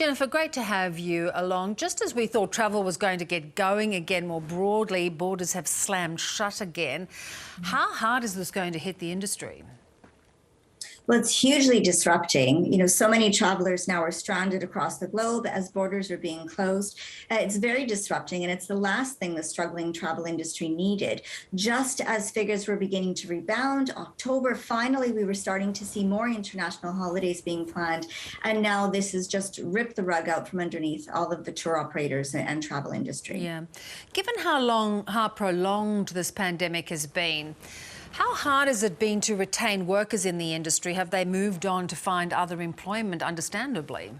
Jennifer, great to have you along. Just as we thought travel was going to get going again more broadly, borders have slammed shut again. How hard is this going to hit the industry? Well, it's hugely disrupting. So many travelers now are stranded across the globe as borders are being closed. It's very disrupting, and it's the last thing the struggling travel industry needed. Just as figures were beginning to rebound, October, finally, we were starting to see more international holidays being planned. And now this has just ripped the rug out from underneath all of the tour operators and travel industry. Yeah. Given how prolonged this pandemic has been, how hard has it been to retain workers in the industry? Have they moved on to find other employment, understandably?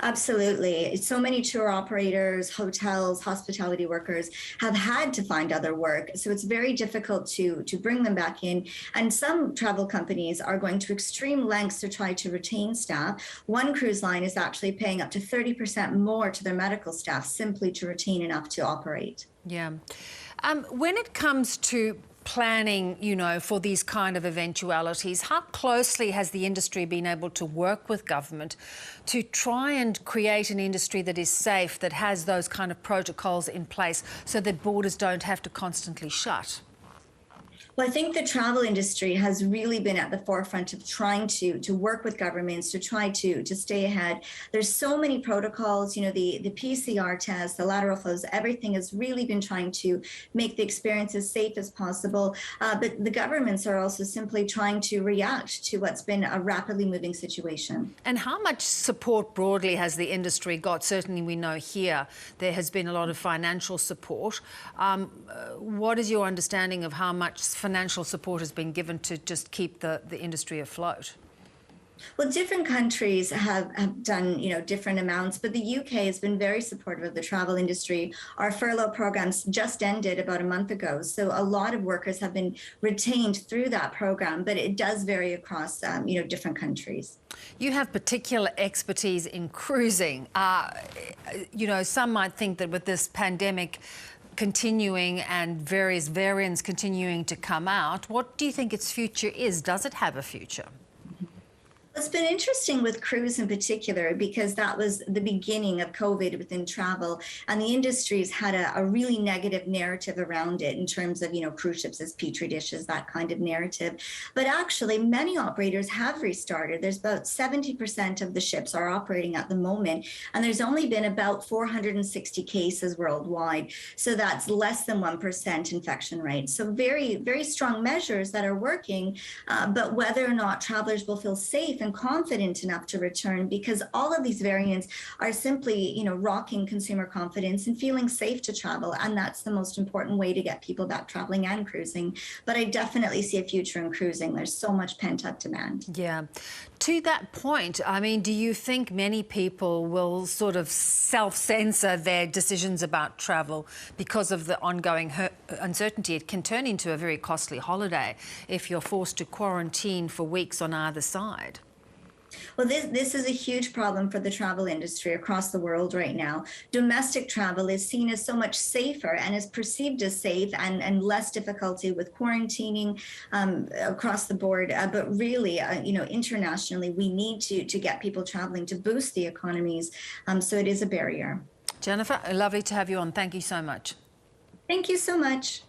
Absolutely. So many tour operators, hotels, hospitality workers have had to find other work. So it's very difficult to bring them back in. And some travel companies are going to extreme lengths to try to retain staff. One cruise line is actually paying up to 30% more to their medical staff simply to retain enough to operate. Yeah. When it comes to planning, for these kind of eventualities, how closely has the industry been able to work with government to try and create an industry that is safe, that has those kind of protocols in place so that borders don't have to constantly shut? Well, I think the travel industry has really been at the forefront of trying to work with governments to try to stay ahead. There's so many protocols, the PCR test, the lateral flows, everything has really been trying to make the experience as safe as possible. But the governments are also simply trying to react to what's been a rapidly moving situation. And how much support broadly has the industry got? Certainly we know here there has been a lot of financial support. What is your understanding of how much financial support has been given to just keep the industry afloat? Well, different countries have done, different amounts, but the UK has been very supportive of the travel industry. Our furlough programs just ended about a month ago, so a lot of workers have been retained through that program, but it does vary across, different countries. You have particular expertise in cruising. Some might think that with this pandemic continuing and various variants continuing to come out, what do you think its future is? Does it have a future? It's been interesting with cruise in particular because that was the beginning of COVID within travel, and the industry's had a really negative narrative around it in terms of, cruise ships as petri dishes, that kind of narrative. But actually, many operators have restarted. There's about 70% of the ships are operating at the moment, and there's only been about 460 cases worldwide. So that's less than 1% infection rate. So very, very strong measures that are working, but whether or not travelers will feel safe and confident enough to return, because all of these variants are simply, rocking consumer confidence and feeling safe to travel. And that's the most important way to get people back traveling and cruising. But I definitely see a future in cruising. There's so much pent up demand. Yeah. To that point, do you think many people will sort of self-censor their decisions about travel because of the ongoing uncertainty? It can turn into a very costly holiday if you're forced to quarantine for weeks on either side. Well, this is a huge problem for the travel industry across the world right now. Domestic travel is seen as so much safer and is perceived as safe and less difficulty with quarantining across the board. But really, internationally, we need to get people traveling to boost the economies. So it is a barrier. Jennifer, lovely to have you on. Thank you so much. Thank you so much.